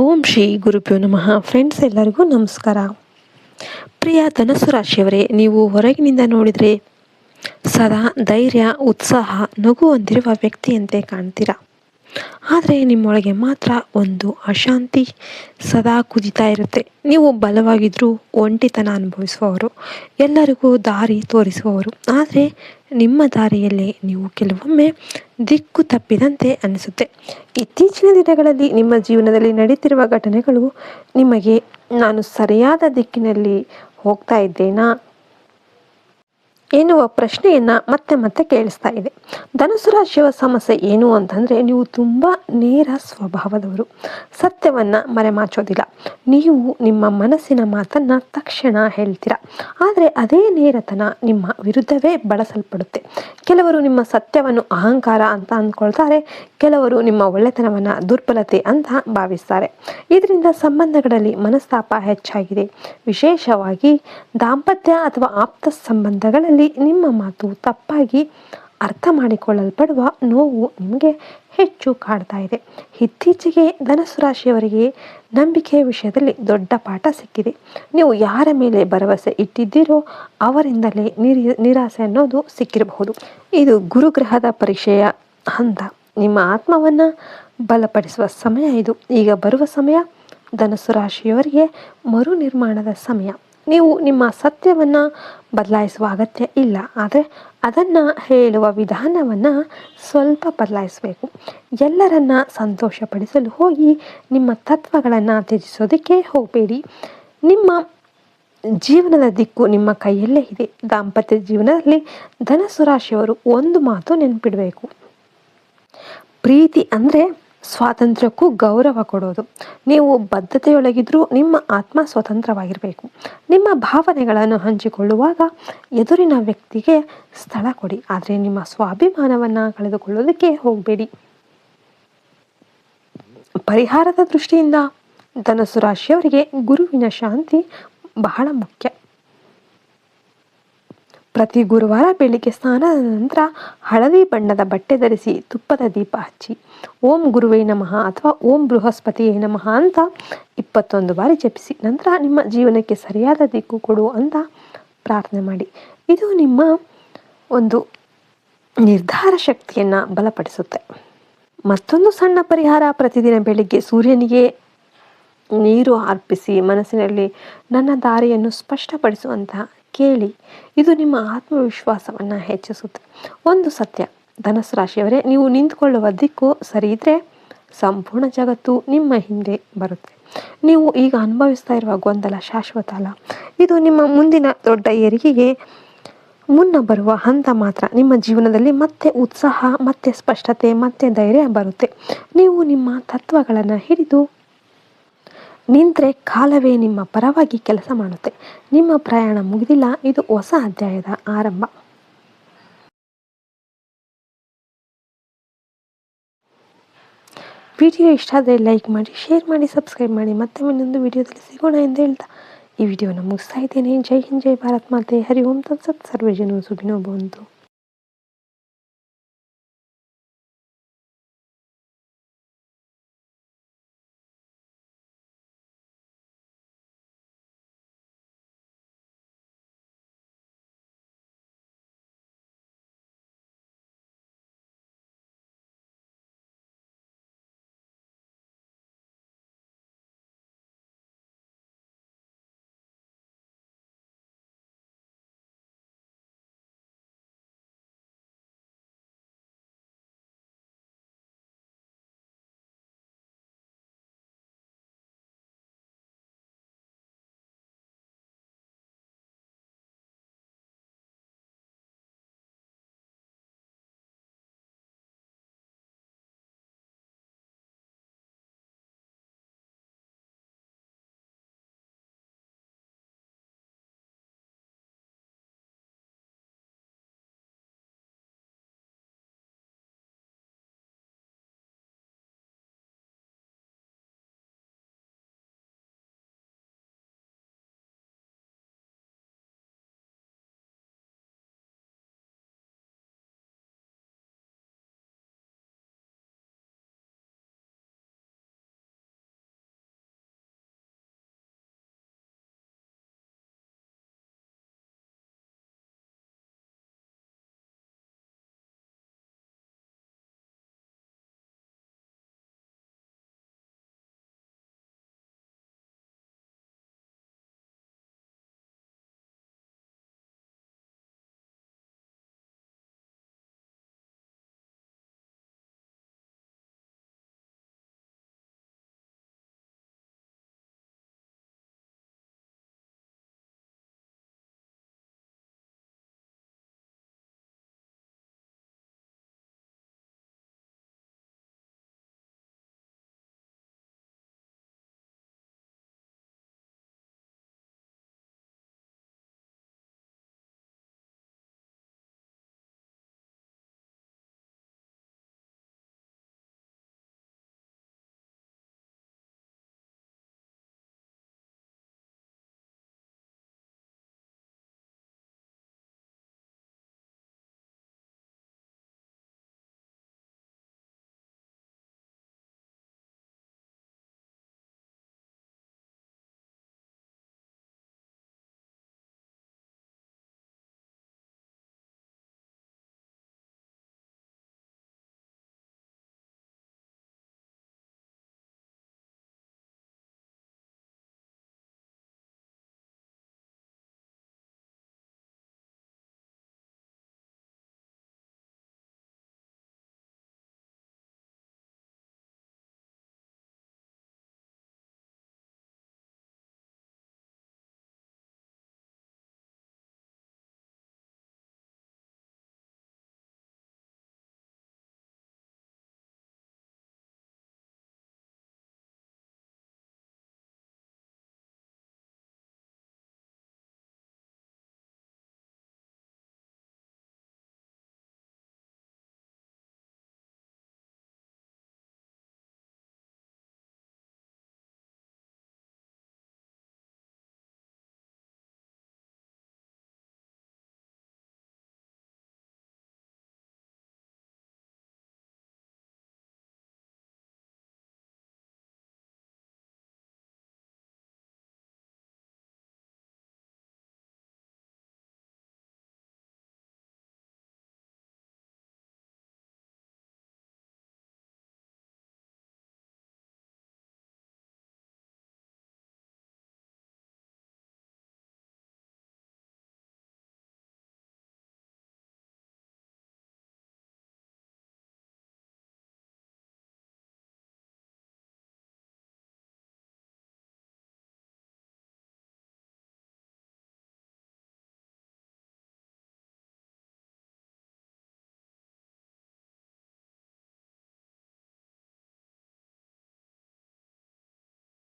ಓಂ ಶ್ರೀ ಗುರುಭ್ಯೋ ನಮಃ. ಫ್ರೆಂಡ್ಸ್, ಎಲ್ಲರಿಗೂ ನಮಸ್ಕಾರ. ಪ್ರಿಯ ಧನಸ್ಸು ರಾಶಿಯವರೇ, ನೀವು ಹೊರಗಿನಿಂದ ನೋಡಿದರೆ ಸದಾ ಧೈರ್ಯ, ಉತ್ಸಾಹ, ನಗು ಹೊಂದಿರುವ ವ್ಯಕ್ತಿಯಂತೆ ಕಾಣ್ತೀರಾ. ಆದರೆ ನಿಮ್ಮೊಳಗೆ ಮಾತ್ರ ಒಂದು ಅಶಾಂತಿ ಸದಾ ಕುದಿತಾ ಇರುತ್ತೆ. ನೀವು ಬಲವಾಗಿದ್ದರೂ ಒಂಟಿತನ ಅನುಭವಿಸುವವರು, ಎಲ್ಲರಿಗೂ ದಾರಿ ತೋರಿಸುವವರು. ಆದರೆ ನಿಮ್ಮ ದಾರಿಯಲ್ಲಿ ನೀವು ಕೆಲವೊಮ್ಮೆ ದಿಕ್ಕು ತಪ್ಪಿದಂತೆ ಅನಿಸುತ್ತೆ. ಇತ್ತೀಚಿನ ದಿನಗಳಲ್ಲಿ ನಿಮ್ಮ ಜೀವನದಲ್ಲಿ ನಡೀತಿರುವ ಘಟನೆಗಳು ನಿಮಗೆ ನಾನು ಸರಿಯಾದ ದಿಕ್ಕಿನಲ್ಲಿ ಹೋಗ್ತಾ ಇದ್ದೇನಾ ಎನ್ನುವ ಪ್ರಶ್ನೆಯನ್ನು ಮತ್ತೆ ಮತ್ತೆ ಕೇಳಿಸ್ತಾ ಇದೆ. ಧನುಸು ರಾಶಿಯ ಸಮಸ್ಯೆ ಏನು ಅಂತಂದರೆ, ನೀವು ತುಂಬ ನೇರ ಸ್ವಭಾವದವರು. ಸತ್ಯವನ್ನು ಮರೆಮಾಚೋದಿಲ್ಲ. ನೀವು ನಿಮ್ಮ ಮನಸ್ಸಿನ ಮಾತನ್ನು ತಕ್ಷಣ ಹೇಳ್ತೀರಾ. ಆದರೆ ಅದೇ ನೇರತನ ನಿಮ್ಮ ವಿರುದ್ಧವೇ ಬಳಸಲ್ಪಡುತ್ತೆ. ಕೆಲವರು ನಿಮ್ಮ ಸತ್ಯವನ್ನು ಅಹಂಕಾರ ಅಂತ ಅಂದ್ಕೊಳ್ತಾರೆ, ಕೆಲವರು ನಿಮ್ಮ ಒಳ್ಳೆತನವನ್ನು ದುರ್ಬಲತೆ ಅಂತ ಭಾವಿಸ್ತಾರೆ. ಇದರಿಂದ ಸಂಬಂಧಗಳಲ್ಲಿ ಮನಸ್ತಾಪ ಹೆಚ್ಚಾಗಿದೆ. ವಿಶೇಷವಾಗಿ ದಾಂಪತ್ಯ ಅಥವಾ ಆಪ್ತ ಸಂಬಂಧಗಳಲ್ಲಿ ನಿಮ್ಮ ಮಾತು ತಪ್ಪಾಗಿ ಅರ್ಥ ಮಾಡಿಕೊಳ್ಳಲ್ಪಡುವ ನೋವು ನಿಮಗೆ ಹೆಚ್ಚು ಕಾಡ್ತಾ ಇದೆ. ಇತ್ತೀಚೆಗೆ ಧನುಸು ರಾಶಿಯವರಿಗೆ ನಂಬಿಕೆಯ ವಿಷಯದಲ್ಲಿ ದೊಡ್ಡ ಪಾಠ ಸಿಕ್ಕಿದೆ. ನೀವು ಯಾರ ಮೇಲೆ ಭರವಸೆ ಇಟ್ಟಿದ್ದೀರೋ ಅವರಿಂದಲೇ ನಿರಾಸೆ ಅನ್ನೋದು ಸಿಕ್ಕಿರಬಹುದು. ಇದು ಗುರುಗ್ರಹದ ಪರೀಕ್ಷೆಯ ಹಂತ. ನಿಮ್ಮ ಆತ್ಮವನ್ನು ಬಲಪಡಿಸುವ ಸಮಯ ಇದು. ಈಗ ಬರುವ ಸಮಯ ಧನುಸು ರಾಶಿಯವರಿಗೆ ಮರು ನಿರ್ಮಾಣದ ಸಮಯ. ನೀವು ನಿಮ್ಮ ಸತ್ಯವನ್ನು ಬದಲಾಯಿಸುವ ಅಗತ್ಯ ಇಲ್ಲ, ಆದರೆ ಅದನ್ನು ಹೇಳುವ ವಿಧಾನವನ್ನು ಸ್ವಲ್ಪ ಬದಲಾಯಿಸಬೇಕು. ಎಲ್ಲರನ್ನ ಸಂತೋಷಪಡಿಸಲು ಹೋಗಿ ನಿಮ್ಮ ತತ್ವಗಳನ್ನು ತ್ಯಜಿಸೋದಕ್ಕೆ ಹೋಗಬೇಡಿ. ನಿಮ್ಮ ಜೀವನದ ದಿಕ್ಕು ನಿಮ್ಮ ಕೈಯಲ್ಲೇ ಇದೆ. ದಾಂಪತ್ಯ ಜೀವನದಲ್ಲಿ ಧನುಸು ರಾಶಿಯವರು ಒಂದು ಮಾತು ನೆನಪಿಡಬೇಕು. ಪ್ರೀತಿ ಅಂದರೆ ಸ್ವಾತಂತ್ರ್ಯಕ್ಕೂ ಗೌರವ ಕೊಡೋದು. ನೀವು ಬದ್ಧತೆಯೊಳಗಿದ್ರೂ ನಿಮ್ಮ ಆತ್ಮ ಸ್ವತಂತ್ರವಾಗಿರಬೇಕು. ನಿಮ್ಮ ಭಾವನೆಗಳನ್ನು ಹಂಚಿಕೊಳ್ಳುವಾಗ ಎದುರಿನ ವ್ಯಕ್ತಿಗೆ ಸ್ಥಳ ಕೊಡಿ, ಆದರೆ ನಿಮ್ಮ ಸ್ವಾಭಿಮಾನವನ್ನು ಕಳೆದುಕೊಳ್ಳೋದಕ್ಕೆ ಹೋಗಬೇಡಿ. ಪರಿಹಾರದ ದೃಷ್ಟಿಯಿಂದ ಧನುಸು ರಾಶಿಯವರಿಗೆ ಗುರುವಿನ ಶಾಂತಿ ಬಹಳ ಮುಖ್ಯ. ಪ್ರತಿ ಗುರುವಾರ ಬೆಳಿಗ್ಗೆ ಸ್ನಾನದ ನಂತರ ಹಳದಿ ಬಣ್ಣದ ಬಟ್ಟೆ ಧರಿಸಿ ತುಪ್ಪದ ದೀಪ ಹಚ್ಚಿ ಓಂ ಗುರುವೇ ನಮಃ ಅಥವಾ ಓಂ ಬೃಹಸ್ಪತಿಯೇ ನಮಃ ಅಂತ 21 ಬಾರಿ ಜಪಿಸಿ. ನಂತರ ನಿಮ್ಮ ಜೀವನಕ್ಕೆ ಸರಿಯಾದ ದಿಕ್ಕು ಕೊಡು ಅಂತ ಪ್ರಾರ್ಥನೆ ಮಾಡಿ. ಇದು ನಿಮ್ಮ ಒಂದು ನಿರ್ಧಾರ ಶಕ್ತಿಯನ್ನು ಬಲಪಡಿಸುತ್ತೆ. ಮತ್ತೊಂದು ಸಣ್ಣ ಪರಿಹಾರ, ಪ್ರತಿದಿನ ಬೆಳಿಗ್ಗೆ ಸೂರ್ಯನಿಗೆ ನೀರು ಅರ್ಪಿಸಿ ಮನಸ್ಸಿನಲ್ಲಿ ನನ್ನ ದಾರಿಯನ್ನು ಸ್ಪಷ್ಟಪಡಿಸುವಂತ ಕೇಳಿ. ಇದು ನಿಮ್ಮ ಆತ್ಮವಿಶ್ವಾಸವನ್ನು ಹೆಚ್ಚಿಸುತ್ತೆ. ಒಂದು ಸತ್ಯ ಧನುಸು ರಾಶಿಯವರೇ, ನೀವು ನಿಂತುಕೊಳ್ಳುವ ದಿಕ್ಕು ಸರಿ ಇದ್ದರೆ ಸಂಪೂರ್ಣ ಜಗತ್ತು ನಿಮ್ಮ ಹಿಂದೆ ಬರುತ್ತೆ. ನೀವು ಈಗ ಅನುಭವಿಸ್ತಾ ಇರುವ ಗೊಂದಲ ಶಾಶ್ವತ ಅಲ್ಲ. ಇದು ನಿಮ್ಮ ಮುಂದಿನ ದೊಡ್ಡ ಏರಿಕೆಗೆ ಮುನ್ನ ಬರುವ ಹಂತ ಮಾತ್ರ. ನಿಮ್ಮ ಜೀವನದಲ್ಲಿ ಮತ್ತೆ ಉತ್ಸಾಹ, ಮತ್ತೆ ಸ್ಪಷ್ಟತೆ, ಮತ್ತೆ ಧೈರ್ಯ ಬರುತ್ತೆ. ನೀವು ನಿಮ್ಮ ತತ್ವಗಳನ್ನು ಹಿಡಿದು ನಿಂತರೆ ಕಾಲವೇ ನಿಮ್ಮ ಪರವಾಗಿ ಕೆಲಸ ಮಾಡುತ್ತೆ. ನಿಮ್ಮ ಪ್ರಯಾಣ ಮುಗಿದಿಲ್ಲ, ಇದು ಹೊಸ ಅಧ್ಯಾಯದ ಆರಂಭ. ವಿಡಿಯೋ ಇಷ್ಟ ಆದರೆ ಲೈಕ್ ಮಾಡಿ, ಶೇರ್ ಮಾಡಿ, ಸಬ್ಸ್ಕ್ರೈಬ್ ಮಾಡಿ. ಮತ್ತೆ ಇನ್ನೊಂದು ವಿಡಿಯೋದಲ್ಲಿ ಸಿಗೋಣ ಎಂದು ಹೇಳ್ತಾ ಈ ವಿಡಿಯೋನ ಮುಗಿಸ್ತಾ ಇದ್ದೇನೆ. ಜೈ ಹಿಂದ್, ಜೈ ಭಾರತ್ ಮಾತೆ. ಹರಿ ಓಂ ತತ್ಸತ್. ಸರ್ವೇ ಜನೋ ಸುಖಿನೋ ಭವಂತು.